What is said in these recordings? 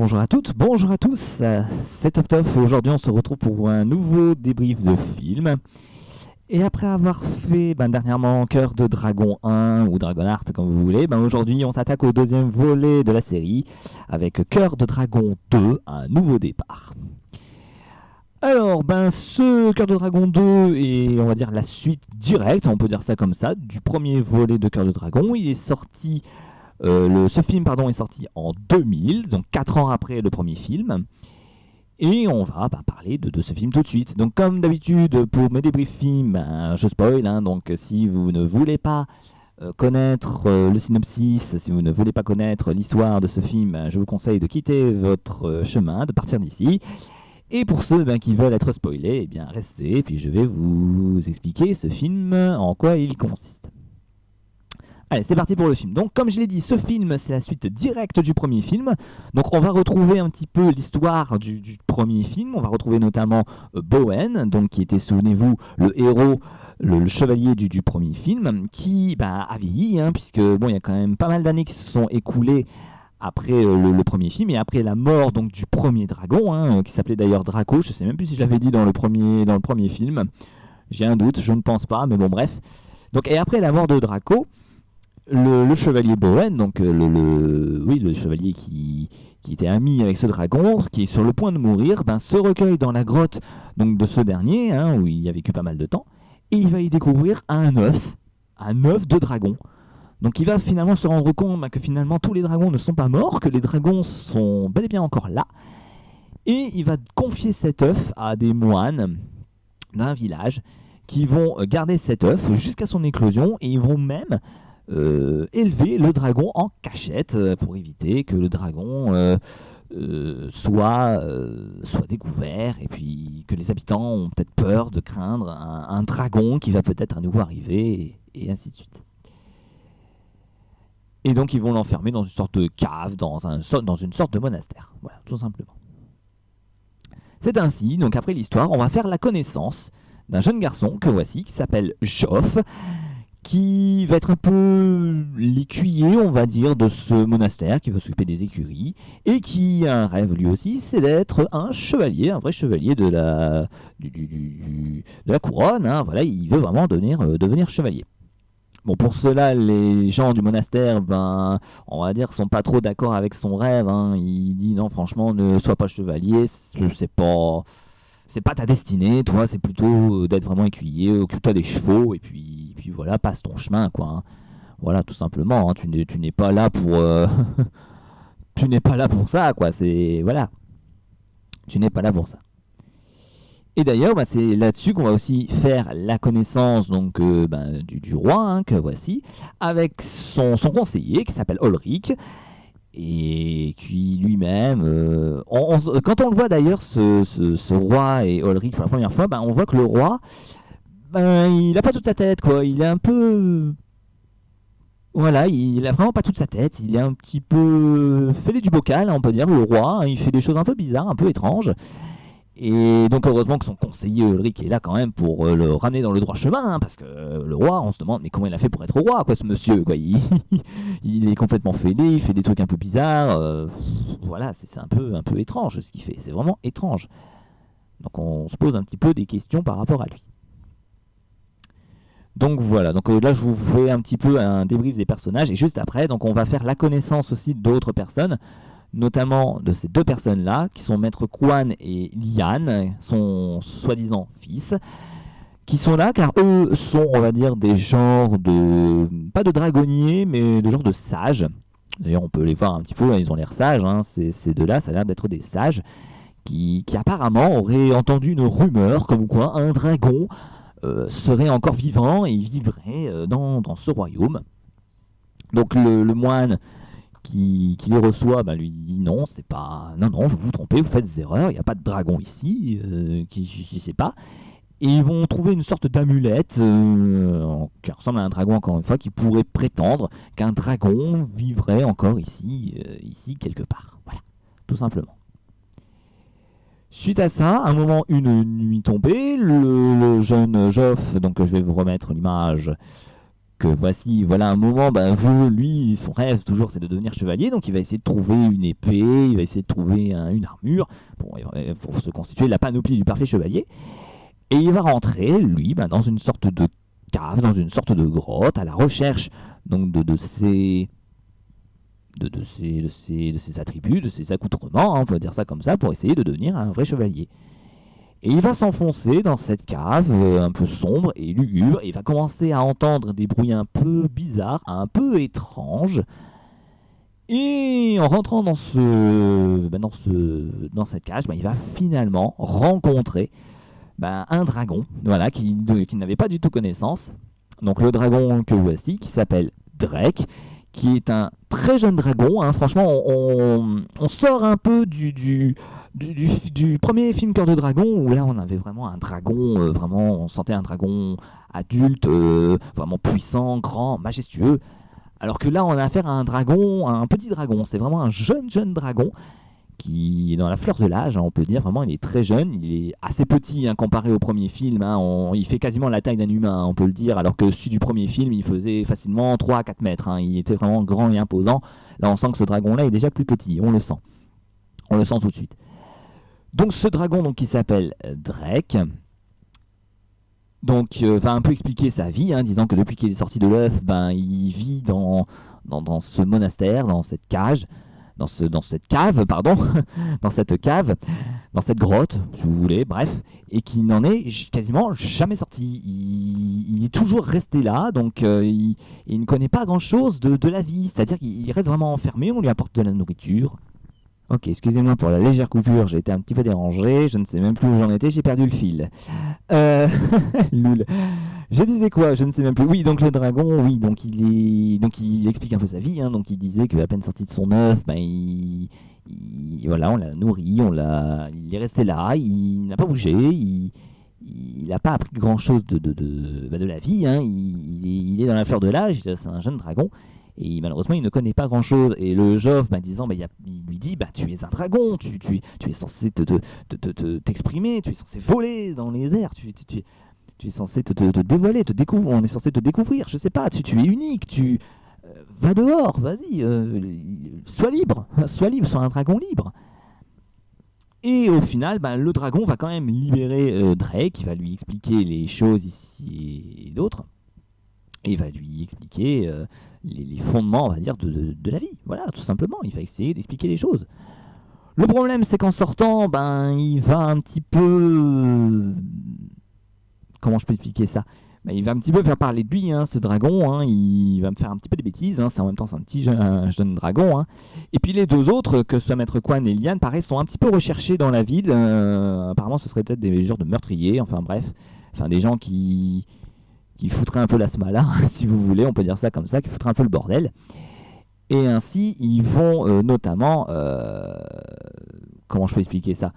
Bonjour à toutes, bonjour à tous, c'est Top Top et aujourd'hui on se retrouve pour un nouveau débrief de film. Et après avoir fait dernièrement Cœur de Dragon 1 ou Dragonheart comme vous voulez, aujourd'hui on s'attaque au deuxième volet de la série avec Cœur de Dragon 2, un nouveau départ. Alors, ce Cœur de Dragon 2 est, on va dire, la suite directe, on peut dire ça comme ça, du premier volet de Cœur de Dragon. Il est sorti, ce film est sorti en 2000, donc 4 ans après le premier film. Et on va parler de ce film tout de suite. Donc comme d'habitude, pour mes débriefs films, je spoil, donc si vous ne voulez pas connaître le synopsis, si vous ne voulez pas connaître l'histoire de ce film, je vous conseille de quitter votre chemin, de partir d'ici. Et pour ceux qui veulent être spoilés, eh bien restez, puis je vais vous expliquer ce film, en quoi il consiste. Allez, c'est parti pour le film. Donc, comme je l'ai dit, ce film, c'est la suite directe du premier film. Donc, on va retrouver un petit peu l'histoire du premier film. On va retrouver notamment Bowen, donc qui était, souvenez-vous, le héros, le chevalier du premier film, qui a vieilli, puisque il y a quand même pas mal d'années qui se sont écoulées après le premier film et après la mort donc du premier dragon, qui s'appelait d'ailleurs Draco. Je sais même plus si je l'avais dit dans le premier film. J'ai un doute, je ne pense pas, mais bon, bref. Donc, et après la mort de Draco, le chevalier Bowen, donc le chevalier qui était ami avec ce dragon, qui est sur le point de mourir, se recueille dans la grotte donc de ce dernier, où il a vécu pas mal de temps, et il va y découvrir un œuf de dragon. Donc il va finalement se rendre compte que finalement tous les dragons ne sont pas morts, que les dragons sont bel et bien encore là, et il va confier cet œuf à des moines d'un village qui vont garder cet œuf jusqu'à son éclosion, et ils vont même élever le dragon en cachette pour éviter que le dragon soit découvert, et puis que les habitants ont peut-être peur de craindre un dragon qui va peut-être à nouveau arriver, et ainsi de suite. Et donc ils vont l'enfermer dans une sorte de cave, dans une sorte de monastère. Voilà, tout simplement. C'est ainsi, donc après l'histoire, on va faire la connaissance d'un jeune garçon que voici, qui s'appelle Joff, qui va être un peu l'écuyer, on va dire, de ce monastère, qui va s'occuper des écuries, et qui a un rêve lui aussi, c'est d'être un chevalier, un vrai chevalier de la couronne. Voilà, il veut vraiment devenir chevalier. Bon, pour cela, les gens du monastère, on va dire, sont pas trop d'accord avec son rêve. Il dit non, franchement, ne sois pas chevalier, c'est pas ta destinée. Toi, c'est plutôt d'être vraiment écuyer. Occupe-toi des chevaux et puis voilà, passe ton chemin, quoi. Voilà, tout simplement. Tu n'es pas là pour, tu n'es pas là pour ça, quoi. C'est voilà, tu n'es pas là pour ça. Et d'ailleurs, c'est là-dessus qu'on va aussi faire la connaissance donc, du roi, que voici, avec son conseiller qui s'appelle Ulrich, et qui lui-même... quand on le voit d'ailleurs, ce roi et Ulrich pour la première fois, on voit que le roi, il n'a pas toute sa tête, quoi. Il est un peu... Voilà, il a vraiment pas toute sa tête, il est un petit peu fêlé du bocal, on peut dire, le roi. Il fait des choses un peu bizarres, un peu étranges. Et donc heureusement que son conseiller Ulrich est là quand même pour le ramener dans le droit chemin, parce que le roi, on se demande mais comment il a fait pour être roi, quoi, ce monsieur, quoi. Il est complètement fêlé, il fait des trucs un peu bizarres, voilà, c'est un peu étrange ce qu'il fait, c'est vraiment étrange. Donc on se pose un petit peu des questions par rapport à lui. Donc voilà, donc là je vous fais un petit peu un débrief des personnages, et juste après, donc on va faire la connaissance aussi d'autres personnes, notamment de ces deux personnes-là, qui sont Maître Kwan et Lian, son soi-disant fils, qui sont là car eux sont, on va dire, des genres de... pas de dragonniers, mais de genres de sages. D'ailleurs, on peut les voir un petit peu, ils ont l'air sages, ces deux-là, ça a l'air d'être des sages, qui apparemment auraient entendu une rumeur comme quoi un dragon serait encore vivant et il vivrait dans ce royaume. Donc le moine qui les reçoit, lui dit non, c'est pas, non, vous vous trompez, vous faites des erreurs, il n'y a pas de dragon ici, je sais pas. Et ils vont trouver une sorte d'amulette qui ressemble à un dragon, encore une fois, qui pourrait prétendre qu'un dragon vivrait encore ici quelque part. Voilà, tout simplement. Suite à ça, à un moment, une nuit tombée, le jeune Joff, donc je vais vous remettre l'image que voilà un moment, lui, son rêve toujours c'est de devenir chevalier, donc il va essayer de trouver une épée, il va essayer de trouver une armure pour se constituer la panoplie du parfait chevalier. Et il va rentrer, lui, dans une sorte de cave, dans une sorte de grotte, à la recherche donc de ses attributs, de ses accoutrements, hein, on peut dire ça comme ça, pour essayer de devenir un vrai chevalier. Et il va s'enfoncer dans cette cave un peu sombre et lugubre, et il va commencer à entendre des bruits un peu bizarres, un peu étranges. Et en rentrant dans cette cage, il va finalement rencontrer un dragon, voilà, qui n'avait pas du tout connaissance. Donc le dragon que voici, qui s'appelle Drake, qui est un très jeune dragon, hein. Franchement, on sort un peu du premier film Cœur de Dragon, où là on avait vraiment un dragon, on sentait un dragon adulte, vraiment puissant, grand, majestueux. Alors que là on a affaire à un dragon, un petit dragon, c'est vraiment un jeune dragon, qui est dans la fleur de l'âge, hein, on peut dire, vraiment il est très jeune, il est assez petit, hein, comparé au premier film, hein, il fait quasiment la taille d'un humain, hein, on peut le dire, alors que celui du premier film il faisait facilement 3 à 4 mètres, hein, il était vraiment grand et imposant. Là on sent que ce dragon là est déjà plus petit, on le sent tout de suite. Donc ce dragon donc, qui s'appelle Drake, donc va un peu expliquer sa vie, hein, disant que depuis qu'il est sorti de l'œuf, il vit dans ce monastère, dans cette cage, dans cette cave, dans cette grotte, si vous voulez, bref, et qui n'en est quasiment jamais sorti. Il est toujours resté là, donc il ne connaît pas grand-chose de la vie, c'est-à-dire qu'il reste vraiment enfermé, on lui apporte de la nourriture. Ok, excusez-moi pour la légère coupure, j'ai été un petit peu dérangé, je ne sais même plus où j'en étais, j'ai perdu le fil. Loul. Je disais quoi? Je ne sais même plus. Oui, donc le dragon, oui, donc il explique un peu sa vie, hein, donc il disait qu'à peine sorti de son œuf, voilà, on l'a nourri, il est resté là, il n'a pas bougé, il n'a pas appris grand-chose de la vie, hein, il est dans la fleur de l'âge, c'est un jeune dragon. Et malheureusement, il ne connaît pas grand-chose. Et le Joff, disant, il lui dit, tu es un dragon, tu es censé t'exprimer, tu es censé voler dans les airs, tu es censé te dévoiler, on est censé te découvrir, je sais pas, tu es unique, va dehors, vas-y, sois libre, sois un dragon libre. Et au final, le dragon va quand même libérer Drake, qui va lui expliquer les choses ici et d'autres. Et il va lui expliquer les fondements, on va dire, de la vie. Voilà, tout simplement. Il va essayer d'expliquer les choses. Le problème, c'est qu'en sortant, il va un petit peu... Comment je peux expliquer ça? Il va un petit peu faire parler de lui, hein, ce dragon. Hein, il va me faire un petit peu des bêtises. Hein, en même temps, c'est un petit jeune dragon. Hein. Et puis les deux autres, que ce soit Maître Quan et Liane, pareil, sont un petit peu recherchés dans la ville. Apparemment, ce seraient peut-être des genres de meurtriers. Enfin bref. Enfin, des gens qui foutrait un peu la smala, si vous voulez, on peut dire ça comme ça, qui foutrait un peu le bordel. Et ainsi, ils vont notamment... comment je peux expliquer ça?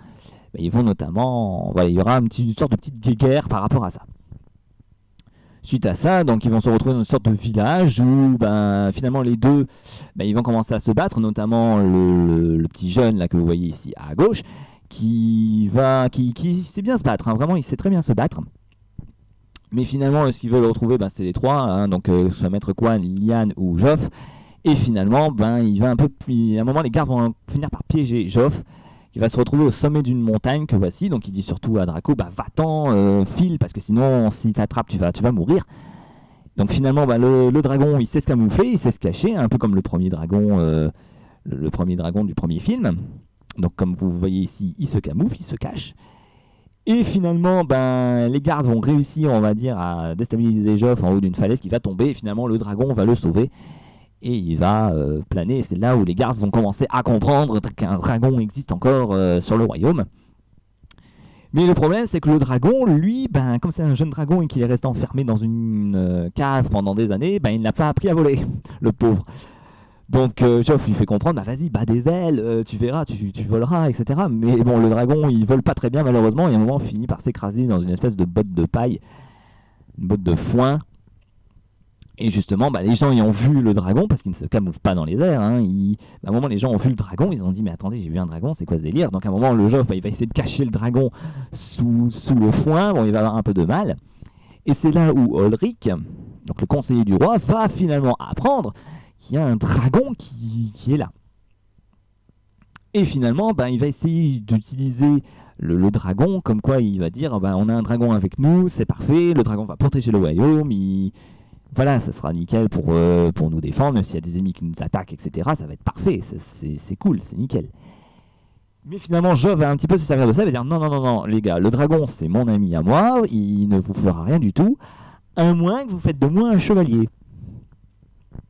Ils vont notamment... Voilà, il y aura une sorte de petite guéguerre par rapport à ça. Suite à ça, donc ils vont se retrouver dans une sorte de village où finalement les deux, ils vont commencer à se battre, notamment le petit jeune là que vous voyez ici à gauche, qui sait bien se battre, hein, vraiment il sait très bien se battre. Mais finalement, ce qu'ils veulent retrouver, c'est les trois, hein, donc que ce soit Maître Quan, Liane ou Joff. Et finalement, à un moment, les gardes vont finir par piéger Joff, qui va se retrouver au sommet d'une montagne que voici. Donc il dit surtout à Draco, va-t'en, file, parce que sinon, si t'attrapes, tu vas mourir. Donc finalement, le dragon, il sait se camoufler, il sait se cacher, un peu comme le premier dragon du premier film. Donc comme vous voyez ici, il se camoufle, il se cache. Et finalement, les gardes vont réussir, on va dire, à déstabiliser Joff en haut d'une falaise qui va tomber. Et finalement, le dragon va le sauver. Et il va planer. Et c'est là où les gardes vont commencer à comprendre qu'un dragon existe encore sur le royaume. Mais le problème, c'est que le dragon, lui, comme c'est un jeune dragon et qu'il est resté enfermé dans une cave pendant des années, il n'a pas appris à voler, le pauvre. Donc Joff lui fait comprendre, vas-y, bats des ailes, tu verras, tu voleras, etc. Mais bon, le dragon, il vole pas très bien malheureusement, et à un moment, il finit par s'écraser dans une espèce de botte de paille, une botte de foin. Et justement, les gens y ont vu le dragon, parce qu'il ne se camoufle pas dans les airs. Hein, à un moment, les gens ont vu le dragon, ils ont dit, mais attendez, j'ai vu un dragon, c'est quoi ce délire? Donc à un moment, le Joff, il va essayer de cacher le dragon sous le foin, bon, il va avoir un peu de mal. Et c'est là où Ulrich, donc le conseiller du roi, va finalement apprendre qu'il y a un dragon qui est là. Et finalement, il va essayer d'utiliser le dragon, comme quoi il va dire on a un dragon avec nous, c'est parfait, le dragon va protéger le royaume, voilà, ça sera nickel pour nous défendre, même s'il y a des ennemis qui nous attaquent, etc. Ça va être parfait, c'est cool, c'est nickel. Mais finalement, Joe va un petit peu se servir de ça et va dire non, les gars, le dragon c'est mon ami à moi, il ne vous fera rien du tout, à moins que vous faites de moi un chevalier.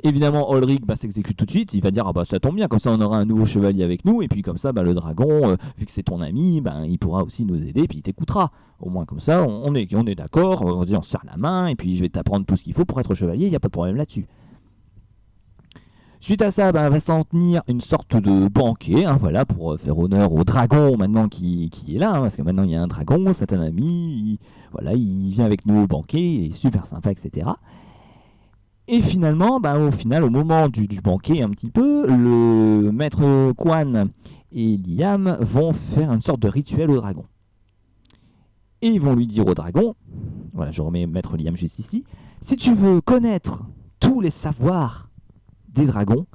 Évidemment, Ulrich s'exécute tout de suite, il va dire ça tombe bien, comme ça on aura un nouveau chevalier avec nous, et puis comme ça le dragon, vu que c'est ton ami, il pourra aussi nous aider, puis il t'écoutera. Au moins comme ça, on est d'accord, on se serre la main, et puis je vais t'apprendre tout ce qu'il faut pour être chevalier, il n'y a pas de problème là-dessus. Suite à ça, va s'en tenir une sorte de banquet, voilà, pour faire honneur au dragon maintenant qui est là, parce que maintenant il y a un dragon, c'est un ami, il vient avec nous au banquet, il est super sympa, etc. Et finalement, au moment du banquet un petit peu, le maître Quan et Liam vont faire une sorte de rituel au dragon. Et ils vont lui dire au dragon, voilà, je remets maître Liam juste ici, si tu veux connaître tous les savoirs des dragons,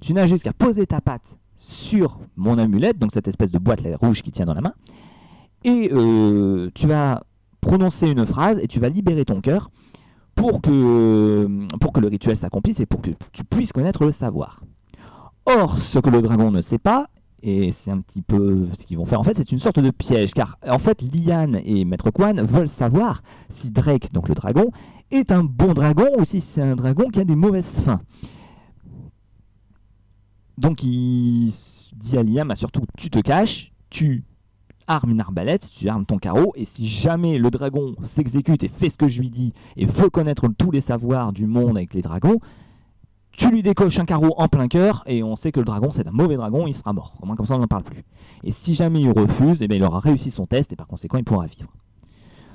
tu n'as juste qu'à poser ta patte sur mon amulette, donc cette espèce de boîte rouge qui tient dans la main, et tu vas prononcer une phrase et tu vas libérer ton cœur pour que le rituel s'accomplisse et pour que tu puisses connaître le savoir. Or, ce que le dragon ne sait pas, et c'est un petit peu ce qu'ils vont faire en fait, c'est une sorte de piège, car en fait Lian et Maître Quan veulent savoir si Drake, donc le dragon, est un bon dragon ou si c'est un dragon qui a des mauvaises fins. Donc il dit à Liam, surtout tu te caches, tu armes une arbalète, tu armes ton carreau, et si jamais le dragon s'exécute et fait ce que je lui dis, et veut connaître tous les savoirs du monde avec les dragons, tu lui décoches un carreau en plein cœur, et on sait que le dragon c'est un mauvais dragon, il sera mort. Au moins comme ça on n'en parle plus. Et si jamais il refuse, il aura réussi son test, et par conséquent il pourra vivre.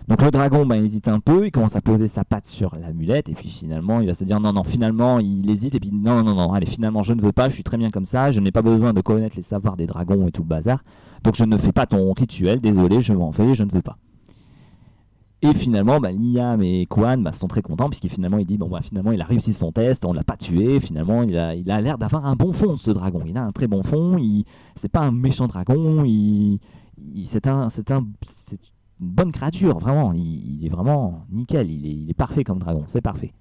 Donc le dragon hésite un peu, il commence à poser sa patte sur l'amulette, et puis finalement il va se dire non, finalement il hésite, et puis non, allez, finalement je ne veux pas, je suis très bien comme ça, je n'ai pas besoin de connaître les savoirs des dragons et tout le bazar, donc je ne fais pas ton rituel, désolé, je m'en fais, je ne veux pas. Et finalement, Liam et Quan sont très contents, puisqu'il finalement il dit finalement il a réussi son test, on l'a pas tué, finalement il a l'air d'avoir un bon fond ce dragon, il a un très bon fond, c'est pas un méchant dragon, c'est une bonne créature, vraiment, il est vraiment nickel, il est parfait comme dragon, c'est parfait.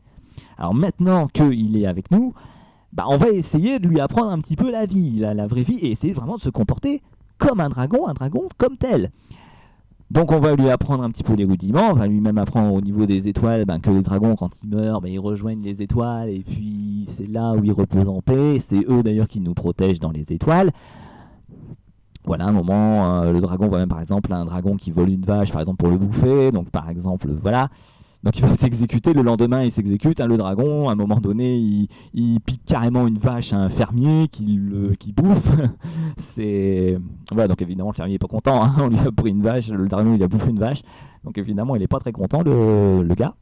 Alors maintenant qu'il est avec nous, on va essayer de lui apprendre un petit peu la vie, la vraie vie, et essayer vraiment de se comporter comme un dragon comme tel. Donc on va lui apprendre un petit peu les rudiments, on va lui même apprendre au niveau des étoiles que les dragons quand ils meurent, ils rejoignent les étoiles, et puis c'est là où ils reposent en paix, c'est eux d'ailleurs qui nous protègent dans les étoiles. Voilà, un moment, le dragon voit même par exemple un dragon qui vole une vache, par exemple pour le bouffer, donc par exemple, voilà. Donc il va s'exécuter, le lendemain il s'exécute, le dragon, à un moment donné, il pique carrément une vache à un fermier qui bouffe. Voilà, donc évidemment le fermier n'est pas content, on lui a pris une vache, le dragon il a bouffé une vache, donc évidemment il n'est pas très content le gars.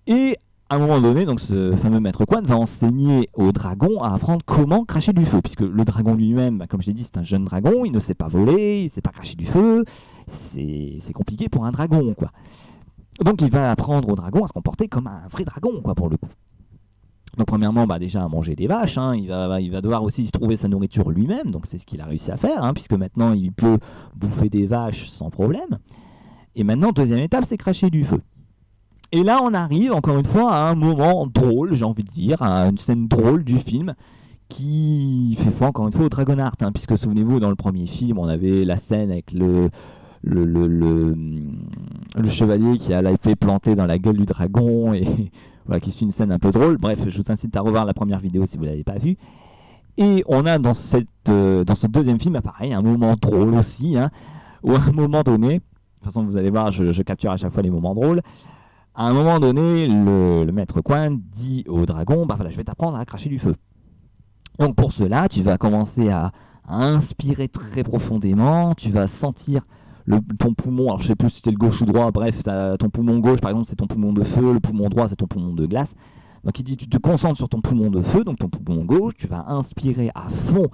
Et à un moment donné, donc ce fameux maître Quan va enseigner au dragon à apprendre comment cracher du feu, puisque le dragon lui-même, comme je l'ai dit, c'est un jeune dragon, il ne sait pas voler, il ne sait pas cracher du feu, c'est compliqué pour un dragon, quoi. Donc il va apprendre au dragon à se comporter comme un vrai dragon, quoi, pour le coup. Donc premièrement, déjà à manger des vaches, il va devoir aussi se trouver sa nourriture lui-même, donc c'est ce qu'il a réussi à faire, puisque maintenant il peut bouffer des vaches sans problème. Et maintenant, deuxième étape, c'est cracher du feu. Et là, on arrive encore une fois à un moment drôle, j'ai envie de dire, à une scène drôle du film, qui fait foi encore une fois au Dragonheart, puisque souvenez-vous, dans le premier film, on avait la scène avec le chevalier qui a l'épée plantée dans la gueule du dragon, et voilà, qui suit une scène un peu drôle. Bref, je vous incite à revoir la première vidéo si vous ne l'avez pas vue. Et on a dans ce deuxième film, pareil, un moment drôle aussi, où à un moment donné, de toute façon vous allez voir, je capture à chaque fois les moments drôles. À un moment donné, le maître Quan dit au dragon, je vais t'apprendre à cracher du feu. Donc pour cela, tu vas commencer à inspirer très profondément, tu vas sentir ton poumon, alors je sais plus si c'était le gauche ou droit, bref, ton poumon gauche par exemple c'est ton poumon de feu, le poumon droit c'est ton poumon de glace. Donc il dit tu te concentres sur ton poumon de feu, donc ton poumon gauche, tu vas inspirer à fond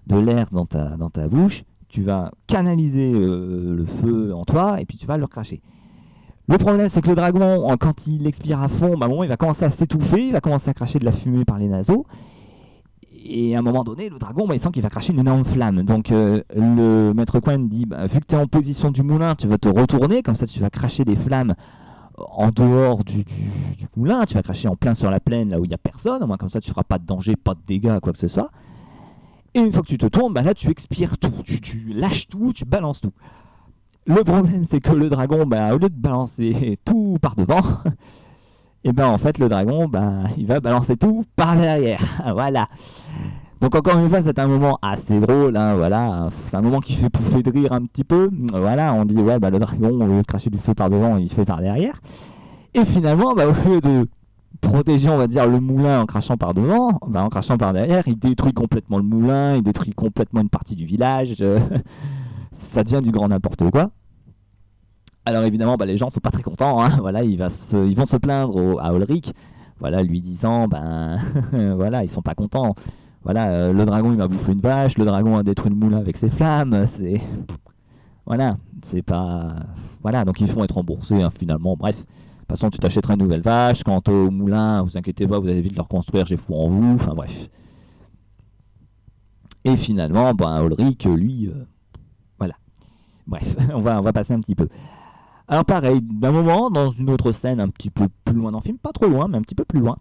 de l'air dans ta bouche, tu vas canaliser le feu en toi et puis tu vas le recracher. Le problème, c'est que le dragon, quand il expire à fond, bah, à un moment, il va commencer à s'étouffer, il va commencer à cracher de la fumée par les naseaux. Et à un moment donné, le dragon, bah, il sent qu'il va cracher une énorme flamme. Donc le maître Quan dit, bah, vu que tu es en position du moulin, tu vas te retourner, comme ça tu vas cracher des flammes en dehors du moulin, tu vas cracher en plein sur la plaine, là où il n'y a personne, au moins comme ça tu feras pas de danger, pas de dégâts, quoi que ce soit. Et une fois que tu te tournes, bah, là tu expires tout, tu lâches tout, tu balances tout. Le problème, c'est que le dragon, bah, au lieu de balancer tout par devant, et ben en fait le dragon, bah, il va balancer tout par derrière. Voilà. Donc encore une fois, c'est un moment assez drôle, hein, voilà. C'est un moment qui fait pouffer de rire un petit peu. Voilà, on dit ouais, bah, le dragon, au lieu de cracher du feu par devant, il se fait par derrière. Et finalement, bah, au lieu de protéger, on va dire, le moulin en crachant par devant, bah, en crachant par derrière, il détruit complètement le moulin, il détruit complètement une partie du village. Ça devient du grand n'importe quoi. Alors évidemment, bah, les gens sont pas très contents, hein. Voilà, ils vont se plaindre à Ulrich, voilà, lui disant, ben voilà, ils sont pas contents. Voilà, le dragon il m'a bouffé une vache, le dragon a détruit le moulin avec ses flammes, voilà, c'est pas, voilà, donc ils vont être remboursés, hein, finalement. Bref, de toute façon, tu t'achèteras une nouvelle vache. Quant au moulin, vous inquiétez pas, vous allez vite le reconstruire, j'ai foi en vous. Enfin bref. Et finalement, ben Ulrich, lui, voilà. Bref, on va passer un petit peu. Alors pareil, d'un moment, dans une autre scène un petit peu plus loin dans le film, pas trop loin, mais un petit peu plus loin,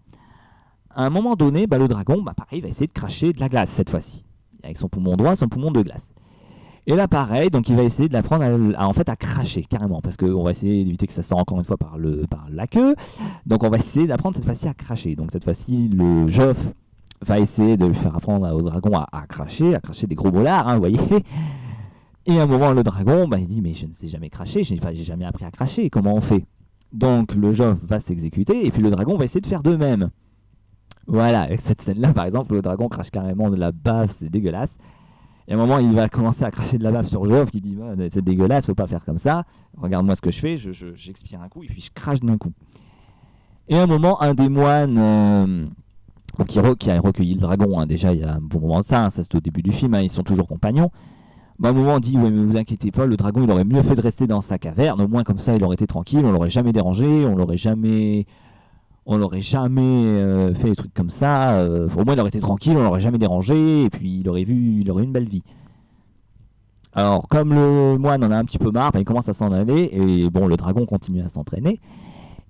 à un moment donné, bah, le dragon, bah, pareil, va essayer de cracher de la glace cette fois-ci. Avec son poumon droit, son poumon de glace. Et là pareil, donc il va essayer de l'apprendre en fait à cracher carrément, parce qu'on va essayer d'éviter que ça sorte encore une fois par la queue. Donc on va essayer d'apprendre cette fois-ci à cracher. Donc cette fois-ci, le Joff va essayer de lui faire apprendre au dragon à cracher des gros molards, hein, vous voyez. Et à un moment, le dragon, bah, il dit, mais je ne sais jamais cracher, j'ai jamais appris à cracher, comment on fait? Donc le Joff va s'exécuter, et puis le dragon va essayer de faire de même. Voilà, avec cette scène-là, par exemple, le dragon crache carrément de la bave, c'est dégueulasse. Et à un moment, il va commencer à cracher de la bave sur Joff, qui dit, c'est dégueulasse, faut pas faire comme ça, regarde-moi ce que je fais, j'expire un coup, et puis je crache d'un coup. Et à un moment, un des moines... qui a recueilli le dragon, hein, déjà il y a un bon moment de ça, hein, ça c'était au début du film, hein, ils sont toujours compagnons. À un moment on dit ouais mais vous inquiétez pas, le dragon il aurait mieux fait de rester dans sa caverne, au moins comme ça il aurait été tranquille, on l'aurait jamais dérangé, on l'aurait jamais fait des trucs comme ça, au moins il aurait été tranquille, on l'aurait jamais dérangé, et puis il aurait eu une belle vie. Alors comme le moine en a un petit peu marre, il commence à s'en aller, et bon le dragon continue à s'entraîner.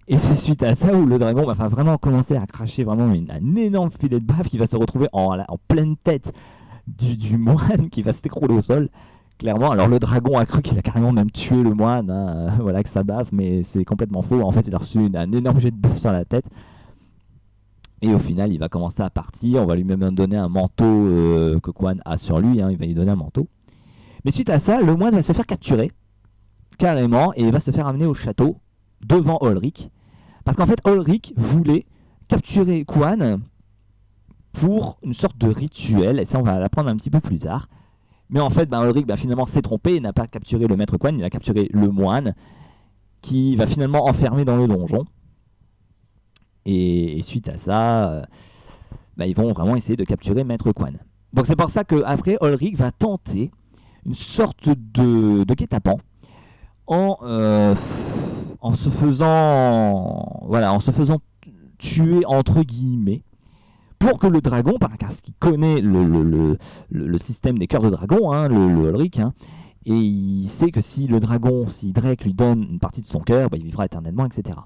Et c'est suite à ça où le dragon va vraiment commencer à cracher vraiment un énorme filet de bave qui va se retrouver en pleine tête du moine qui va s'écrouler au sol, clairement. Alors le dragon a cru qu'il a carrément même tué le moine, hein, voilà, avec sa bave, mais c'est complètement faux. En fait, il a reçu un énorme jet de bave sur la tête. Et au final, il va commencer à partir. On va lui même donner un manteau que Quan a sur lui, hein, il va lui donner un manteau. Mais suite à ça, le moine va se faire capturer, carrément, et il va se faire amener au château devant Ulrich. Parce qu'en fait, Ulrich voulait capturer Quan pour une sorte de rituel, et ça on va l'apprendre un petit peu plus tard. Mais en fait, Ulrich finalement s'est trompé, il n'a pas capturé le maître Quan, il a capturé le moine, qui va finalement enfermer dans le donjon. Et suite à ça, ils vont vraiment essayer de capturer maître Quan. Donc c'est pour ça qu'après, Ulrich va tenter une sorte de guet-apens en se faisant tuer entre guillemets, pour que le dragon, parce qu'il connaît le système des cœurs de dragon, hein, le Ulrich, hein, et il sait que si Drake lui donne une partie de son cœur, il vivra éternellement, etc.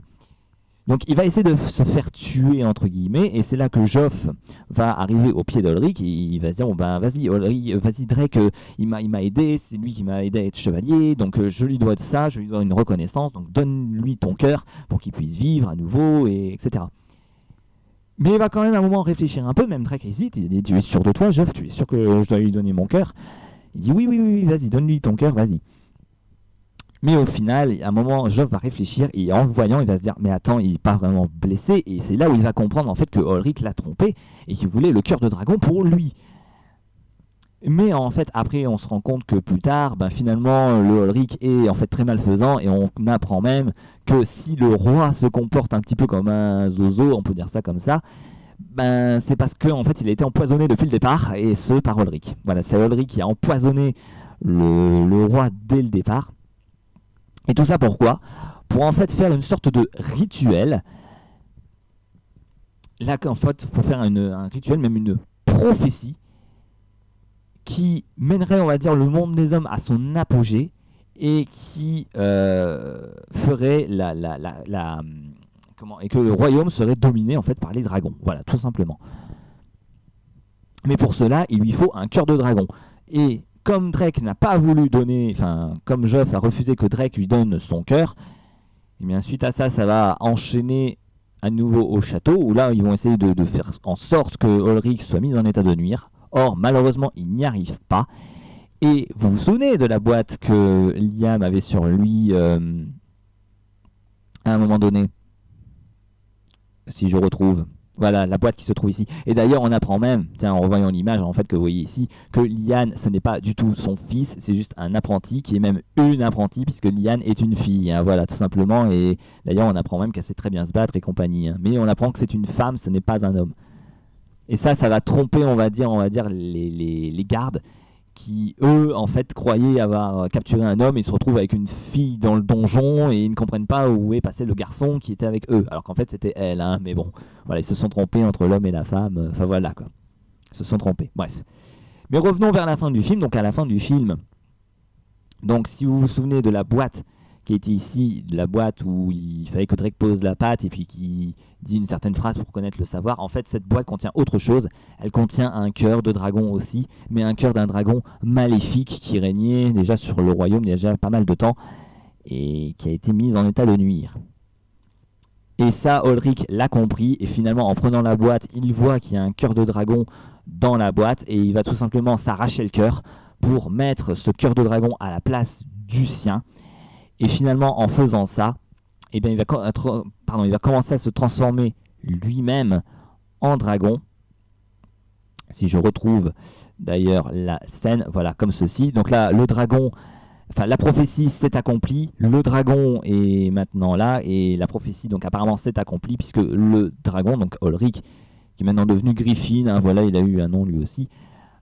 Donc il va essayer de se faire tuer entre guillemets, et c'est là que Joff va arriver au pied d'Ulrich et il va se dire vas-y Ulrich, vas-y Drake, il m'a aidé, c'est lui qui m'a aidé à être chevalier, donc je lui dois de ça, je lui dois une reconnaissance, donc donne-lui ton cœur pour qu'il puisse vivre à nouveau, etc. Mais il va quand même à un moment réfléchir un peu, même Drake hésite, il dit tu es sûr de toi Joff, tu es sûr que je dois lui donner mon cœur? Il dit oui, vas-y, donne-lui ton cœur, vas-y. Mais au final, à un moment, Joff va réfléchir et en le voyant, il va se dire mais attends, il n'est pas vraiment blessé, et c'est là où il va comprendre en fait que Ulrich l'a trompé et qu'il voulait le cœur de dragon pour lui. Mais en fait, après, on se rend compte que plus tard, finalement, le Ulrich est en fait très malfaisant, et on apprend même que si le roi se comporte un petit peu comme un zozo, on peut dire ça comme ça, c'est parce qu'en fait, il a été empoisonné depuis le départ, et ce par Ulrich. Voilà, c'est Ulrich qui a empoisonné le roi dès le départ. Et tout ça pourquoi? pour en fait faire une sorte de rituel. Là, en fait, pour faire un rituel, même une prophétie, qui mènerait, on va dire, le monde des hommes à son apogée et qui ferait et que le royaume serait dominé en fait par les dragons. Voilà, tout simplement. Mais pour cela, il lui faut un cœur de dragon. Et comme Drake n'a pas voulu donner, enfin, comme Joff a refusé que Drake lui donne son cœur, et bien suite à ça, ça va enchaîner à nouveau au château, où là, ils vont essayer de faire en sorte que Ulrich soit mis en état de nuire. Or, malheureusement, il n'y arrive pas. Et vous vous souvenez de la boîte que Liam avait sur lui à un moment donné, si je retrouve. Voilà, la boîte qui se trouve ici. Et d'ailleurs, on apprend même, tiens, en revoyant l'image, en fait, que vous voyez ici, que Liane, ce n'est pas du tout son fils, c'est juste un apprenti, qui est même une apprentie, puisque Liane est une fille. Hein, voilà, tout simplement. Et d'ailleurs, on apprend même qu'elle sait très bien se battre et compagnie. Hein. Mais on apprend que c'est une femme, ce n'est pas un homme. Et ça va tromper, on va dire les gardes, qui, eux, en fait, croyaient avoir capturé un homme et se retrouvent avec une fille dans le donjon et ils ne comprennent pas où est passé le garçon qui était avec eux. Alors qu'en fait, c'était elle, hein, mais bon, voilà, ils se sont trompés entre l'homme et la femme. Enfin, voilà, quoi. Ils se sont trompés, bref. Mais revenons vers la fin du film. Donc, à la fin du film, donc, si vous vous souvenez de la boîte qui était ici, de la boîte où il fallait que Drake pose la patte et puis qui dit une certaine phrase pour connaître le savoir. En fait, cette boîte contient autre chose. Elle contient un cœur de dragon aussi, mais un cœur d'un dragon maléfique qui régnait déjà sur le royaume il y a déjà pas mal de temps et qui a été mis en état de nuire. Et ça, Ulrich l'a compris et finalement, en prenant la boîte, il voit qu'il y a un cœur de dragon dans la boîte et il va tout simplement s'arracher le cœur pour mettre ce cœur de dragon à la place du sien. Et finalement, en faisant ça, eh bien, il va commencer à se transformer lui-même en dragon. Si je retrouve d'ailleurs la scène, voilà, comme ceci. Donc là, le dragon, enfin la prophétie s'est accomplie, le dragon est maintenant là, et la prophétie, donc apparemment, s'est accomplie, puisque le dragon, donc Ulrich, qui est maintenant devenu Griffin, hein, voilà, il a eu un nom lui aussi,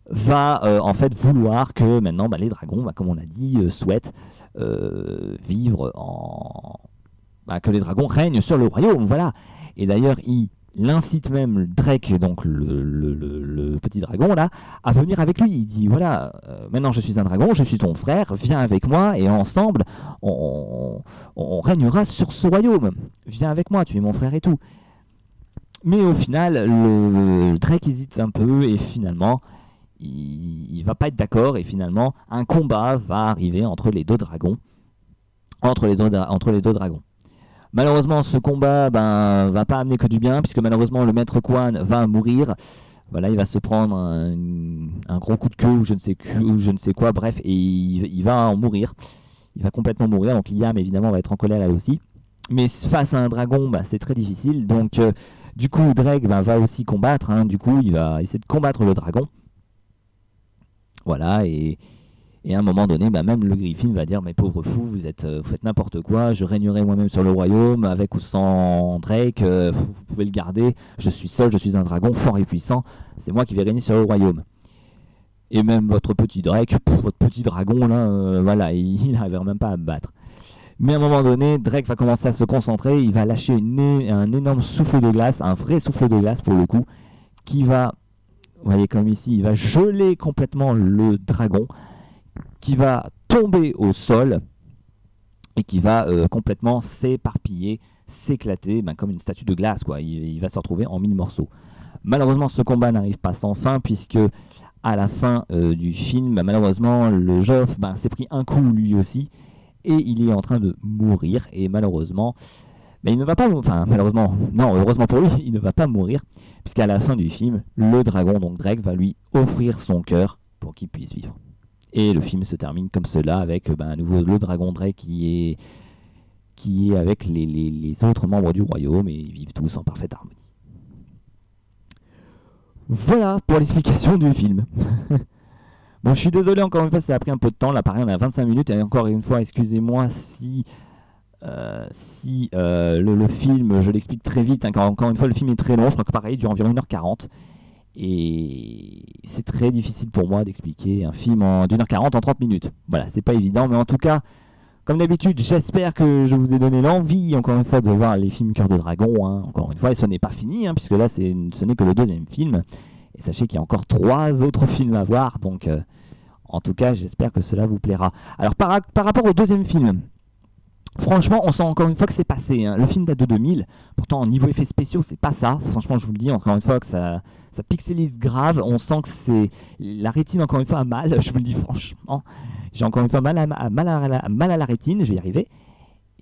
va en fait vouloir que maintenant les dragons, comme on l'a dit, souhaitent vivre que les dragons règnent sur le royaume, voilà. Et d'ailleurs, il incite même Drake, donc le petit dragon là, à venir avec lui. Il dit voilà, maintenant je suis un dragon, je suis ton frère, viens avec moi et ensemble on régnera sur ce royaume. Viens avec moi, tu es mon frère et tout. Mais au final, le Drake hésite un peu et finalement il va pas être d'accord et finalement un combat va arriver entre les deux dragons. Entre les deux dragons. Malheureusement, ce combat va pas amener que du bien, puisque malheureusement le maître Quan va mourir. Voilà, il va se prendre un gros coup de queue ou je ne sais quoi, bref, et il va en mourir. Il va complètement mourir, donc Liam évidemment va être en colère elle aussi. Mais face à un dragon, c'est très difficile, donc du coup Drake va aussi combattre, hein. Du coup il va essayer de combattre le dragon. Voilà, et à un moment donné, même le Griffin va dire « Mais pauvre fou, vous faites n'importe quoi, je régnerai moi-même sur le royaume, avec ou sans Drake, vous pouvez le garder, je suis seul, je suis un dragon fort et puissant, c'est moi qui vais régner sur le royaume. » Et même votre petit Drake, votre petit dragon, là, voilà, il n'arrivera même pas à me battre. Mais à un moment donné, Drake va commencer à se concentrer, il va lâcher un énorme souffle de glace, un vrai souffle de glace pour le coup, qui va, vous voyez comme ici, il va geler complètement le dragon, qui va tomber au sol et qui va complètement s'éparpiller, s'éclater, comme une statue de glace, quoi. Il va se retrouver en 1000 morceaux. Malheureusement, ce combat n'arrive pas sans fin, puisque à la fin du film, malheureusement, le Joff s'est pris un coup lui aussi, et il est en train de mourir, et malheureusement, il ne va pas, malheureusement, non, heureusement pour lui, il ne va pas mourir, puisqu'à la fin du film, le dragon, donc Drake, va lui offrir son cœur pour qu'il puisse vivre. Et le film se termine comme cela, avec à nouveau le dragon Drake qui est avec les autres membres du royaume, et ils vivent tous en parfaite harmonie. Voilà pour l'explication du film. Bon, je suis désolé encore une fois, ça a pris un peu de temps, là pareil on est à 25 minutes, et encore une fois, excusez-moi si le film, je l'explique très vite, hein, encore une fois le film est très long, je crois que pareil, il dure environ 1h40. Et c'est très difficile pour moi d'expliquer un film d'une heure 40 en 30 minutes. Voilà, c'est pas évident, mais en tout cas, Comme d'habitude, j'espère que je vous ai donné l'envie, encore une fois, de voir les films Cœur de Dragon. Hein. Encore une fois, et ce n'est pas fini, hein, puisque là, ce n'est que le deuxième film. Et sachez qu'il y a encore 3 autres films à voir, donc en tout cas, j'espère que cela vous plaira. Alors, par rapport au deuxième film, franchement, on sent encore une fois que c'est passé. Hein. Le film date de 2000. Pourtant, au niveau effets spéciaux, c'est pas ça. Franchement, je vous le dis encore une fois que ça pixelise grave. On sent que c'est la rétine, encore une fois, a mal. Je vous le dis franchement. J'ai encore une fois mal à la rétine. Je vais y arriver.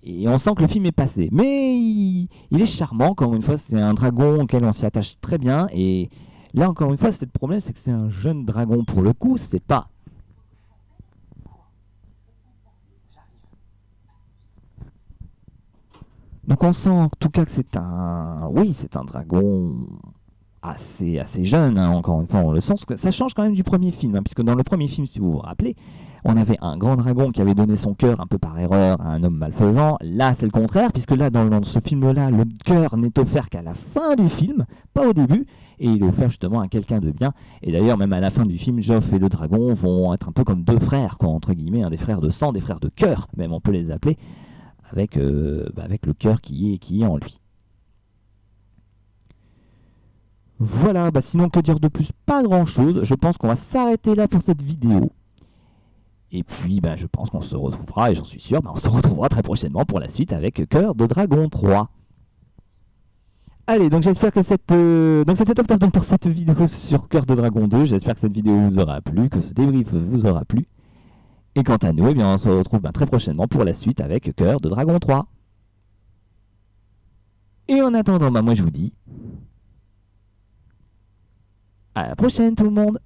Et on sent que le film est passé. Mais il est charmant. Encore une fois, c'est un dragon auquel on s'y attache très bien. Et là, encore une fois, le problème, c'est que c'est un jeune dragon pour le coup. C'est pas. Donc on sent en tout cas que c'est un dragon assez jeune, hein, encore une fois on le sent, ça change quand même du premier film, hein, puisque dans le premier film, si vous vous rappelez, on avait un grand dragon qui avait donné son cœur un peu par erreur à un homme malfaisant. Là c'est le contraire, puisque là dans ce film-là, le cœur n'est offert qu'à la fin du film, pas au début, et il est offert justement à quelqu'un de bien. Et d'ailleurs même à la fin du film, Joff et le dragon vont être un peu comme 2 frères, quoi, entre guillemets, hein, des frères de sang, des frères de cœur, même on peut les appeler. Avec le cœur qui est en lui. Voilà, sinon que dire de plus? Pas grand chose. Je pense qu'on va s'arrêter là pour cette vidéo. Et puis je pense qu'on se retrouvera, et j'en suis sûr, on se retrouvera très prochainement pour la suite avec Cœur de Dragon 3. Allez, donc j'espère que donc c'était top donc pour cette vidéo sur Cœur de Dragon 2. J'espère que cette vidéo vous aura plu, que ce débrief vous aura plu. Et quant à nous, on se retrouve très prochainement pour la suite avec Cœur de Dragon 3. Et en attendant, moi je vous dis à la prochaine tout le monde.